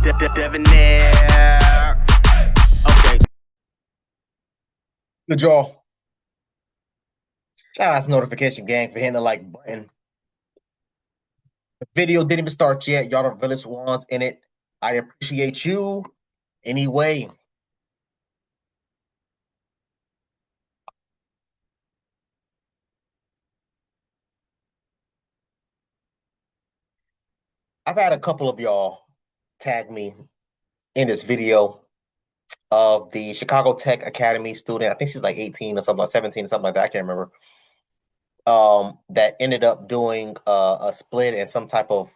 Debonair. Okay. Good y'all. Shout out to Notification Gang for hitting the like button. The video didn't even start yet. Y'all the realest ones in it. I appreciate you anyway. I've had a couple of y'all tag me in this video of the Chicago Tech Academy student. I think she's like 18 or something, like 17 or something like that. I can't remember. That ended up doing a split and some type of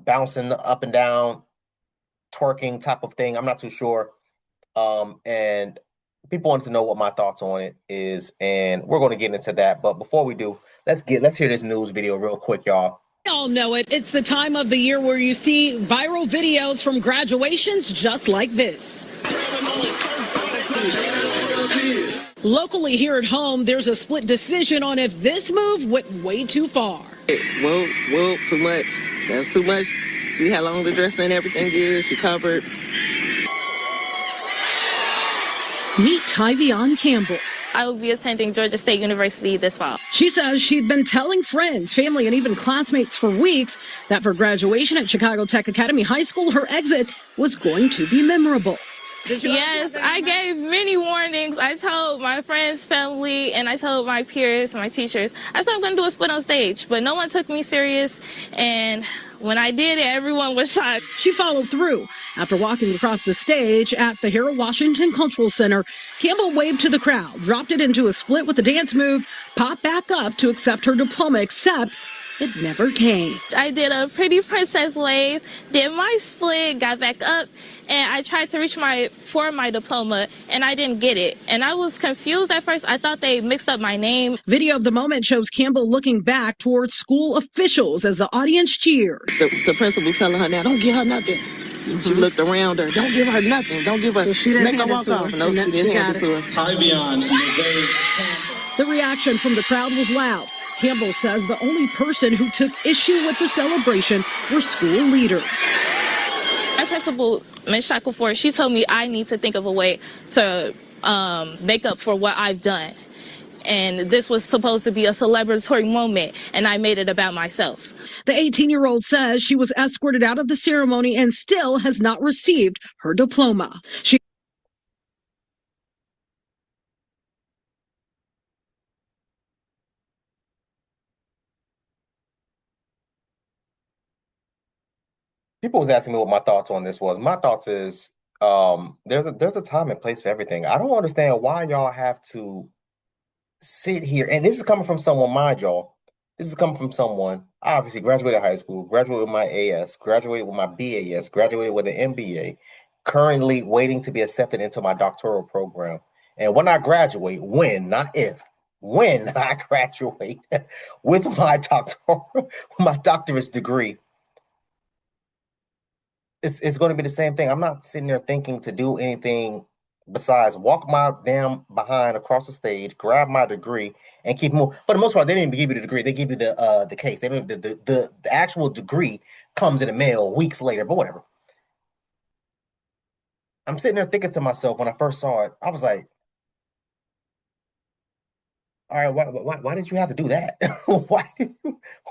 bouncing up and down, twerking type of thing. I'm not too sure. And people wanted to know what my thoughts on it is, and we're going to get into that. But before we do, let's hear this news video real quick, y'all. We all know it. It's the time of the year where you see viral videos from graduations just like this. Locally here at home, there's a split decision on if this move went way too far. Well, too much. That's too much. See how long the dress and everything is? She covered. Meet Tyvion Campbell. I will be attending Georgia State University this fall. She says she'd been telling friends, family, and even classmates for weeks that for graduation at Chicago Tech Academy High School, her exit was going to be memorable. Yes, I gave many warnings. I told my friends, family, and I told my peers, my teachers, I said I'm going to do a split on stage, but no one took me serious. And when I did it, everyone was shocked. She followed through. After walking across the stage at the Harold Washington Cultural Center, Campbell waved to the crowd, dropped it into a split with a dance move, popped back up to accept her diploma, except it never came. I did a pretty princess wave, did my split, got back up, and I tried to reach for my diploma, and I didn't get it. And I was confused at first. I thought they mixed up my name. Video of the moment shows Campbell looking back towards school officials as the audience cheered. The principal telling her, now don't give her nothing. She looked around her, don't give her nothing. Don't give her, So she didn't make her walk off. No, she didn't hand it to her. Tyvion The reaction from the crowd was loud. Campbell says the only person who took issue with the celebration were school leaders. My principal, Ms. Shackleford, she told me I need to think of a way to make up for what I've done. And this was supposed to be a celebratory moment, and I made it about myself. The 18-year-old says she was escorted out of the ceremony and still has not received her diploma. People was asking me what my thoughts on this was. My thoughts is there's a time and place for everything. I don't understand why y'all have to sit here, and this is coming from someone, mind y'all. This is coming from someone, obviously graduated high school, graduated with my AS, graduated with my BAS, graduated with an MBA, currently waiting to be accepted into my doctoral program. And when I graduate, when, not if, when I graduate with my doctorate degree, it's going to be the same thing. I'm not sitting there thinking to do anything besides walk my damn behind across the stage, grab my degree, and keep moving. For the most part, they didn't even give you the degree; they give you the case. They didn't, the actual degree comes in the mail weeks later. But whatever. I'm sitting there thinking to myself when I first saw it, I was like, "All right, why did you have to do that? Why?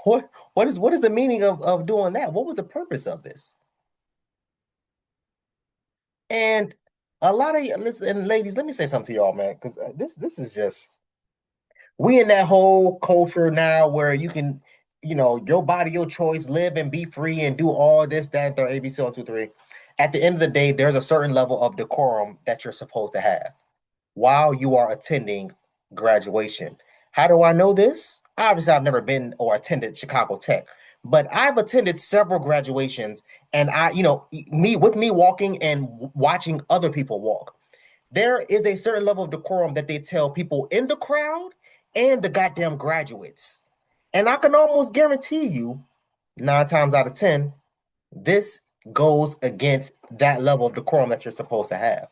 What is the meaning of doing that? What was the purpose of this?" And a lot of listen, and ladies, let me say something to y'all, man, because this is just we in that whole culture now where you can, your body, your choice, live and be free and do all this, that, or ABC 1, 2, 3. At the end of the day, there's a certain level of decorum that you're supposed to have while you are attending graduation. How do I know this? Obviously, I've never been or attended Chicago Tech, but I've attended several graduations, and me walking and watching other people walk, there is a certain level of decorum that they tell people in the crowd and the goddamn graduates. And I can almost guarantee you, 9 times out of 10, this goes against that level of decorum that you're supposed to have.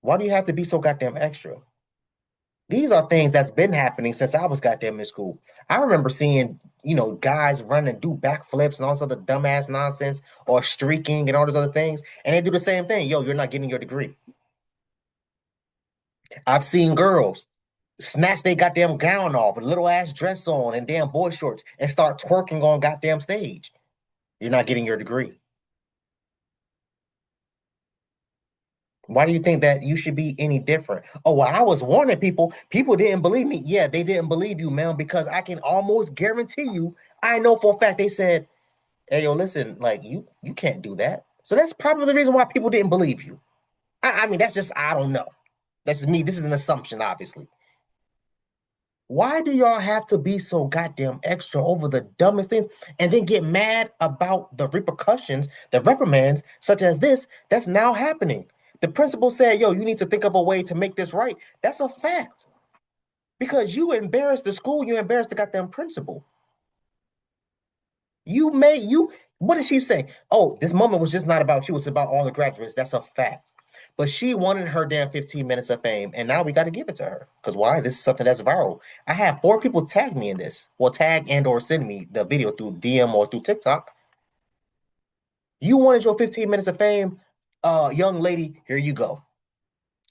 Why do you have to be so goddamn extra? These are things that's been happening since I was goddamn in school. I remember seeing, guys run and do backflips and all this other dumbass nonsense, or streaking and all those other things. And they do the same thing. Yo, you're not getting your degree. I've seen girls snatch their goddamn gown off, a little ass dress on, and damn boy shorts, and start twerking on goddamn stage. You're not getting your degree. Why do you think that you should be any different? Oh, well, I was warning people. People didn't believe me. Yeah, they didn't believe you, man, because I can almost guarantee you, I know for a fact they said, hey, yo, listen, like you can't do that. So that's probably the reason why people didn't believe you. I mean, that's just, I don't know. That's just me. This is an assumption, obviously. Why do y'all have to be so goddamn extra over the dumbest things and then get mad about the repercussions, the reprimands, such as this, that's now happening? The principal said, yo, you need to think of a way to make this right. That's a fact. Because you embarrassed the school, you embarrassed the goddamn principal. What did she say? Oh, this moment was just not about you, it's about all the graduates. That's a fact. But she wanted her damn 15 minutes of fame, and now we got to give it to her. Because why? This is something that's viral. I have 4 people tag me in this. Well, tag and or send me the video through DM or through TikTok. You wanted your 15 minutes of fame, young lady, here you go.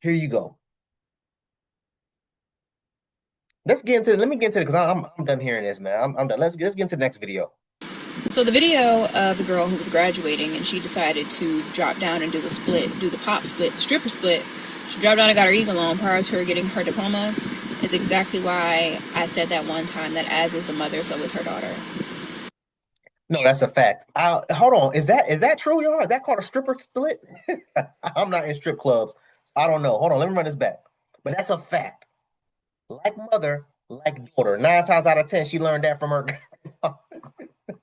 Here you go. Let me get into it, because I'm done hearing this, man. I'm done. Let's get into the next video. So the video of the girl who was graduating and she decided to drop down and do the pop split, the stripper split. She dropped down and got her eagle on prior to her getting her diploma. Is exactly why I said that one time that as is the mother, so is her daughter. No, that's a fact. Hold on. Is that true, y'all? Is that called a stripper split? I'm not in strip clubs. I don't know. Hold on. Let me run this back. But that's a fact. Like mother, like daughter. 9 times out of 10, she learned that from her.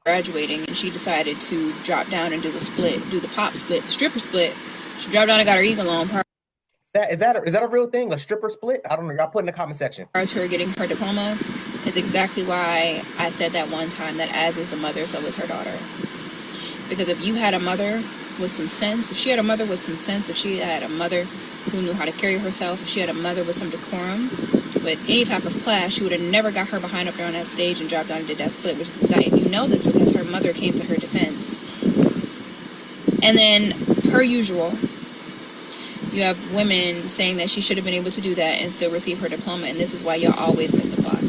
Graduating and she decided to drop down and do the pop split, the stripper split. She dropped down and got her eagle on prior Is that a real thing? A stripper split? I don't know. Y'all put in the comment section. to her getting her diploma. Is exactly why I said that one time that as is the mother, so is her daughter. Because if you had a mother with some sense, if she had a mother with some sense, if she had a mother who knew how to carry herself, if she had a mother with some decorum, with any type of class, she would have never got her behind up there on that stage and dropped down and did that split, which is exciting. You know this because her mother came to her defense. And then, per usual, you have women saying that she should have been able to do that and still receive her diploma, and this is why y'all always miss the plot.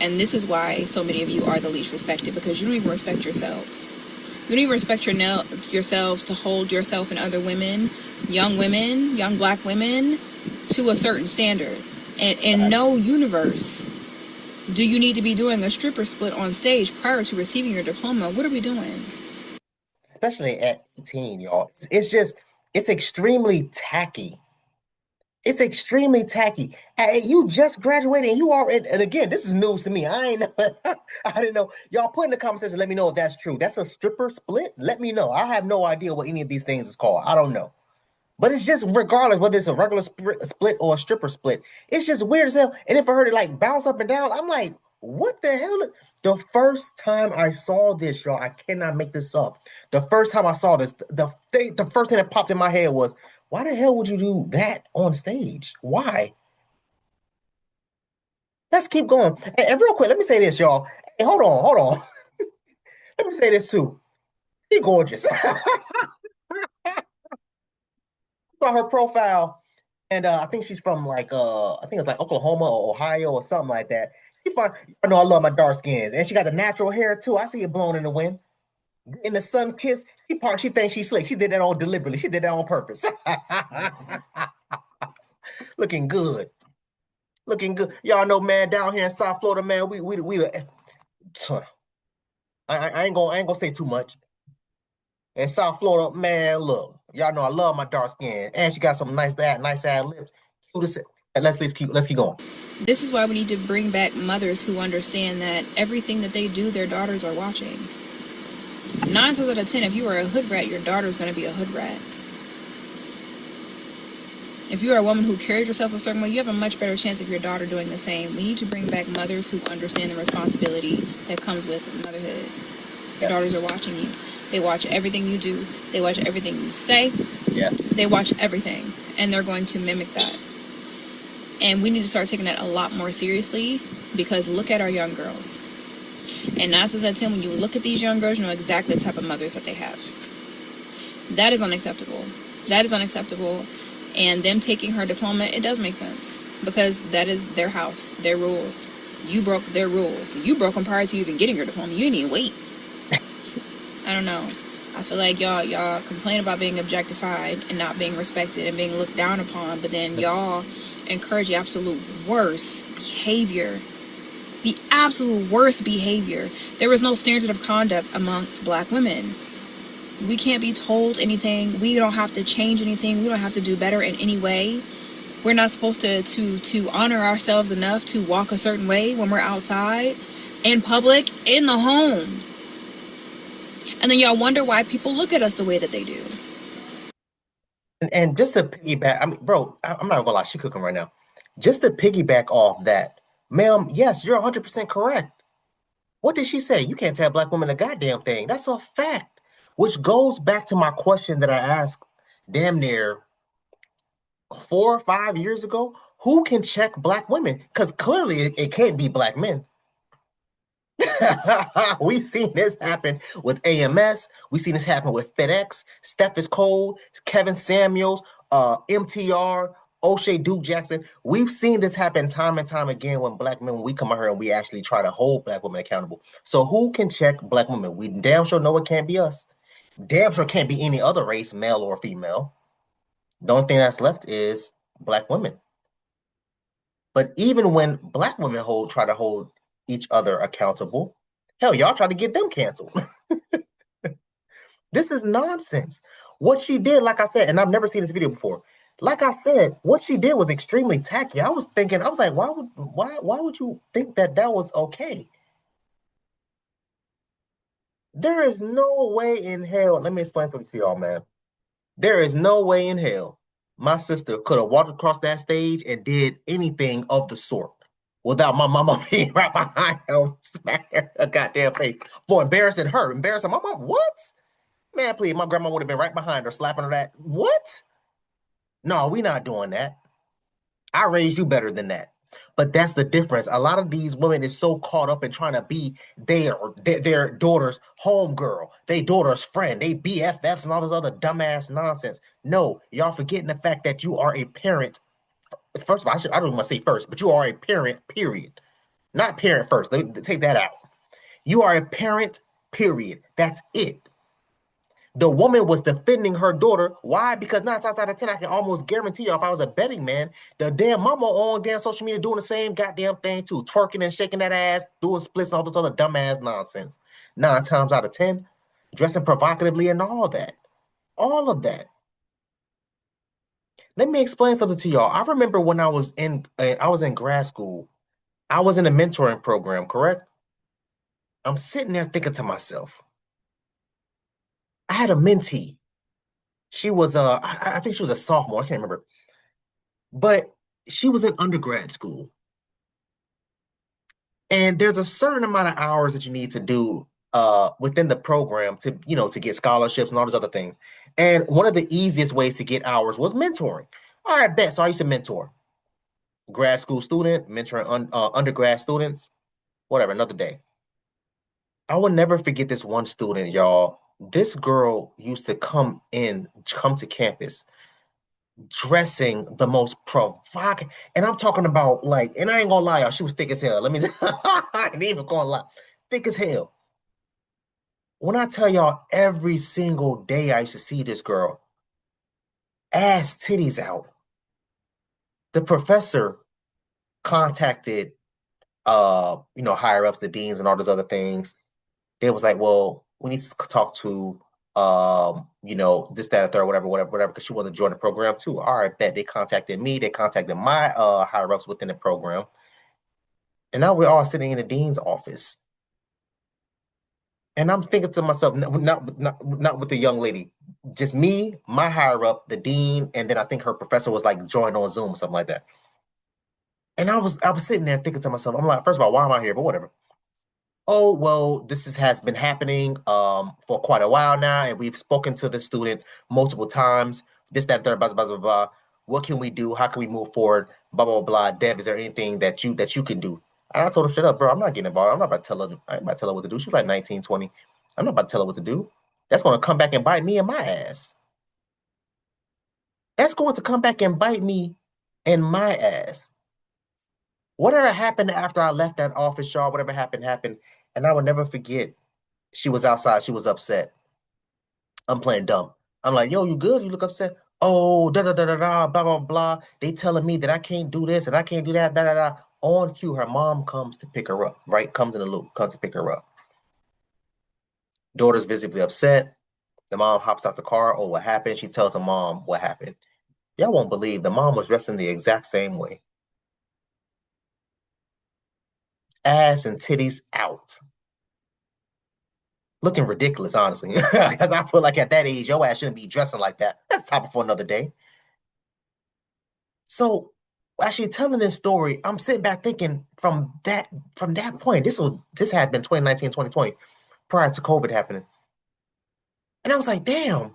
And this is why so many of you are the least respected, because you don't even respect yourselves. You don't even respect yourselves to hold yourself and other women, young black women, to a certain standard. And in no universe do you need to be doing a stripper split on stage prior to receiving your diploma. What are we doing? Especially at 18, y'all. It's extremely tacky. It's extremely tacky. Hey, you just graduated and you are, and again, this is news to me. I didn't know. Y'all put in the comment section, let me know if that's true. That's a stripper split? Let me know. I have no idea what any of these things is called. I don't know. But it's just, regardless whether it's a regular split or a stripper split, it's just weird as hell. And if I heard it like bounce up and down, I'm like, what the hell? The first time I saw this, y'all, I cannot make this up. The first time I saw this, the first thing that popped in my head was, why the hell would you do that on stage? Why? Let's keep going. And real quick, let me say this, y'all. Hey, hold on. Let me say this too. She's gorgeous. Saw her profile, and I think she's from I think it's like Oklahoma or Ohio or something like that. She fine. I know I love my dark skins, and she got the natural hair too. I see it blowing in the wind. In the sun kiss, she thinks she's slick. She did that all deliberately. She did that on purpose. Looking good. Y'all know, man, down here in South Florida, man, I ain't gonna say too much. In South Florida, man, look, y'all know I love my dark skin, and she got some nice ad lips. Let's keep going. This is why we need to bring back mothers who understand that everything that they do, their daughters are watching. 9 times out of 10, if you are a hood rat, your daughter is going to be a hood rat. If you are a woman who carries yourself a certain way, you have a much better chance of your daughter doing the same. We need to bring back mothers who understand the responsibility that comes with motherhood. Your daughters are watching you. They watch everything you do. They watch everything you say. Yes. They watch everything, and they're going to mimic that. And we need to start taking that a lot more seriously, because look at our young girls. And 9 times out of 10, when you look at these young girls, you know exactly the type of mothers that they have. That is unacceptable. That is unacceptable. And them taking her diploma, it does make sense, because that is their house, their rules. You broke their rules. You broke them prior to you even getting your diploma. You didn't even wait. I don't know. I feel like y'all complain about being objectified and not being respected and being looked down upon, but then y'all encourage the absolute worst behavior. The absolute worst behavior. There is no standard of conduct amongst Black women. We can't be told anything. We don't have to change anything. We don't have to do better in any way. We're not supposed to honor ourselves enough to walk a certain way when we're outside, in public, in the home. And then y'all wonder why people look at us the way that they do. And just to piggyback, I mean, bro, I'm not gonna lie, she cooking right now. Just to piggyback off that, ma'am, yes, you're 100% correct. What did she say? You can't tell Black women a goddamn thing. That's a fact. Which goes back to my question that I asked damn near 4 or 5 years ago. Who can check Black women? Because clearly it can't be Black men. We've seen this happen with AMS. We've seen this happen with FedEx, Steph is Cold, Kevin Samuels, MTR, O'Shea Duke Jackson. We've seen this happen time and time again when Black men, when we come out here and we actually try to hold Black women accountable. So who can check Black women? We damn sure know it can't be us. Damn sure can't be any other race, male or female. The only thing that's left is Black women. But even when Black women try to hold each other accountable, hell, y'all try to get them canceled. This is nonsense. What she did, like I said, and I've never seen this video before. Like I said, what she did was extremely tacky. I was like, why would you think that was okay? There is no way in hell. Let me explain something to y'all, man. There is no way in hell my sister could have walked across that stage and did anything of the sort without my mama being right behind her, smack her a goddamn face for embarrassing her. Embarrassing my mom. What? Man, please, my grandma would have been right behind her, slapping her that. What? No, we not doing that. I raised you better than that. But that's the difference. A lot of these women is so caught up in trying to be their daughter's homegirl, their daughter's friend, they BFFs and all this other dumbass nonsense. No, y'all forgetting the fact that you are a parent. First of all, I don't want to say first, but you are a parent, period. Not parent first. Let me take that out. You are a parent, period. That's it. The woman was defending her daughter. Why? Because 9 times out of 10, I can almost guarantee you, if I was a betting man, the damn mama on damn social media doing the same goddamn thing too, twerking and shaking that ass, doing splits and all this other dumbass nonsense. 9 times out of 10, dressing provocatively and all that. All of that. Let me explain something to y'all. I remember when I was in grad school, I was in a mentoring program, correct? I'm sitting there thinking to myself, I had a mentee. She was I think she was a sophomore, I can't remember. But she was in undergrad school. And there's a certain amount of hours that you need to do within the program to, to get scholarships and all those other things. And one of the easiest ways to get hours was mentoring. All right, bet. So I used to mentor grad school student, mentoring undergrad students, whatever, another day. I will never forget this one student, y'all. This girl used to come to campus dressing the most provocative, and I'm talking about like, and I ain't gonna lie, y'all, she was thick as hell. Let me I ain't even gonna lie, thick as hell. When I tell y'all, every single day I used to see this girl, ass titties out. The professor contacted higher ups, the deans and all those other things. They was like, well, we need to talk to this, that, or third, whatever, because she wanted to join the program too. All right, bet. They contacted me. They contacted my higher ups within the program, and now we're all sitting in the dean's office. And I'm thinking to myself, not with the young lady, just me, my higher up, the dean, and then I think her professor was like joined on Zoom or something like that. And I was sitting there thinking to myself, I'm like, first of all, why am I here? But whatever. Oh, well, has been happening for quite a while now, and we've spoken to the student multiple times, this, that, and third, blah, blah, blah, blah. What can we do? How can we move forward? Blah, blah, blah. Dev, is there anything that you can do? And I told her straight up, bro, I'm not getting involved. I'm not about to tell her. I ain't about to tell her what to do. She was like 19, 20. I'm not about to tell her what to do. That's going to come back and bite me in my ass. That's going to come back and bite me in my ass. Whatever happened after I left that office, y'all, whatever happened. And I will never forget. She was outside. She was upset. I'm playing dumb. I'm like, yo, you good? You look upset. Oh, da da da da da, blah blah blah. They telling me that I can't do this and I can't do that. Da da da. On cue, her mom comes to pick her up. Right, comes in the loop, comes to pick her up. Daughter's visibly upset. The mom hops out the car. Oh, what happened? She tells her mom what happened. Y'all won't believe the mom was dressed in the exact same way. Ass and titties out. Looking ridiculous, honestly. Because I feel like at that age, your ass shouldn't be dressing like that. That's a topic for another day. So, actually telling this story, I'm sitting back thinking from that point, this had been 2019, 2020, prior to COVID happening. And I was like, damn,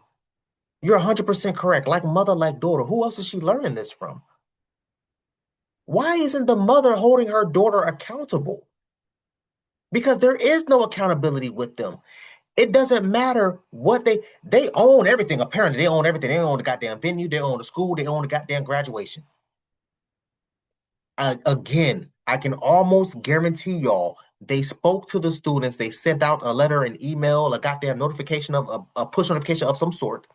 you're 100% correct. Like mother, like daughter. Who else is she learning this from? Why isn't the mother holding her daughter accountable? Because there is no accountability with them. It doesn't matter what they own everything. Apparently, they own everything. They own the goddamn venue. They own the school. They own the goddamn graduation. Again, I can almost guarantee y'all they spoke to the students. They sent out a letter, an email, a goddamn notification of a push notification of some sort,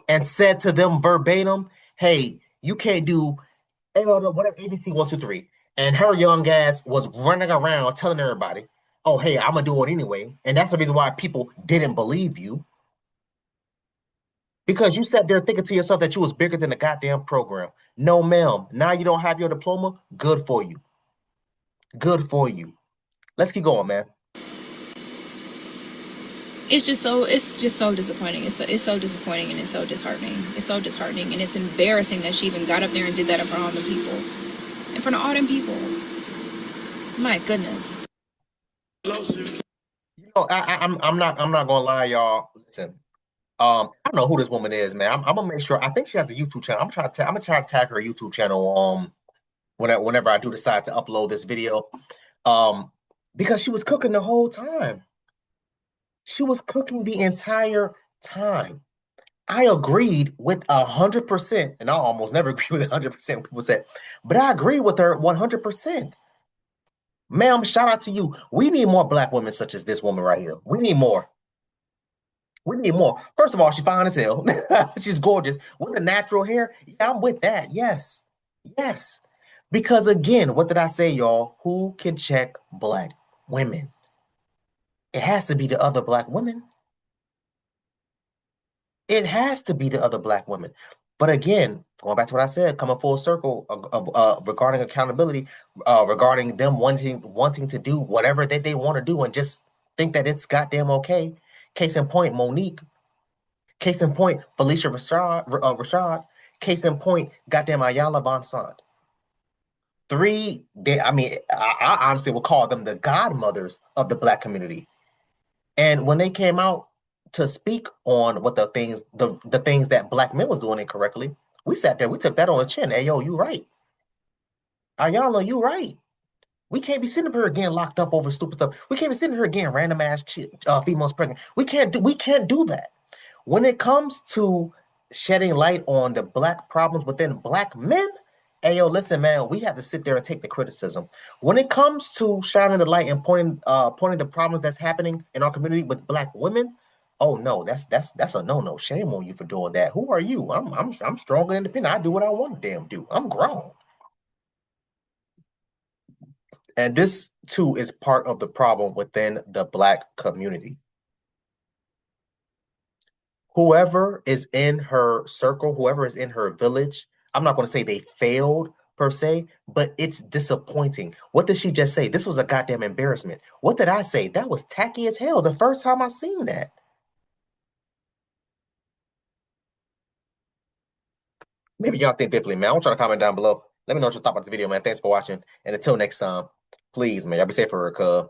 and said to them verbatim, "Hey, you can't do whatever ABC 123." And her young ass was running around telling everybody, "Oh, hey, I'm gonna do it anyway." And that's the reason why people didn't believe you. Because you sat there thinking to yourself that you was bigger than the goddamn program. No, ma'am. Now you don't have your diploma. Good for you. Good for you. Let's keep going, man. It's just so disappointing. It's so disappointing and it's so disheartening. It's so disheartening and it's embarrassing that she even got up there and did that in front of all the people. In front of all them people. My goodness. You know, I'm not gonna lie, y'all. Listen, I don't know who this woman is, man. I'm gonna make sure. I think she has a YouTube channel. I'm gonna try to tag her YouTube channel. Whenever I do decide to upload this video, because she was cooking the whole time. She was cooking the entire time. I agreed with 100%, and I almost never agree with 100% when people say, but I agree with her 100%. Ma'am, shout out to you. We need more black women such as this woman right here. We need more. We need more. First of all, she's fine as hell. She's gorgeous. With the natural hair, yeah, I'm with that. Yes. Yes. Because again, what did I say, y'all? Who can check black women? It has to be the other black women. It has to be the other black women. But again, going back to what I said, coming full circle regarding accountability, regarding them wanting to do whatever that they want to do and just think that it's goddamn okay. Case in point, Monique. Case in point, Felicia Rashad. Case in point, goddamn Ayala Bonsant. I honestly would call them the godmothers of the black community. And when they came out to speak on what the things that black men was doing incorrectly, we sat there, we took that on the chin. Hey, yo, you right. Ayala, you right. We can't be sitting here again locked up over stupid stuff. We can't be sitting here again random ass females pregnant. We can't do that. When it comes to shedding light on the black problems within black men, hey, yo, listen, man, we have to sit there and take the criticism. When it comes to shining the light and pointing the problems that's happening in our community with black women, oh no, that's a no-no. Shame on you for doing that. Who are you? I'm strong and independent. I do what I want to damn do. I'm grown. And this too is part of the problem within the black community. Whoever is in her circle, whoever is in her village, I'm not going to say they failed per se, but it's disappointing. What did she just say? This was a goddamn embarrassment. What did I say? That was tacky as hell the first time I seen that. Maybe y'all think differently, man. I want y'all to comment down below. Let me know what you thought about this video, man. Thanks for watching. And until next time, please, man, y'all be safe for her, cuz.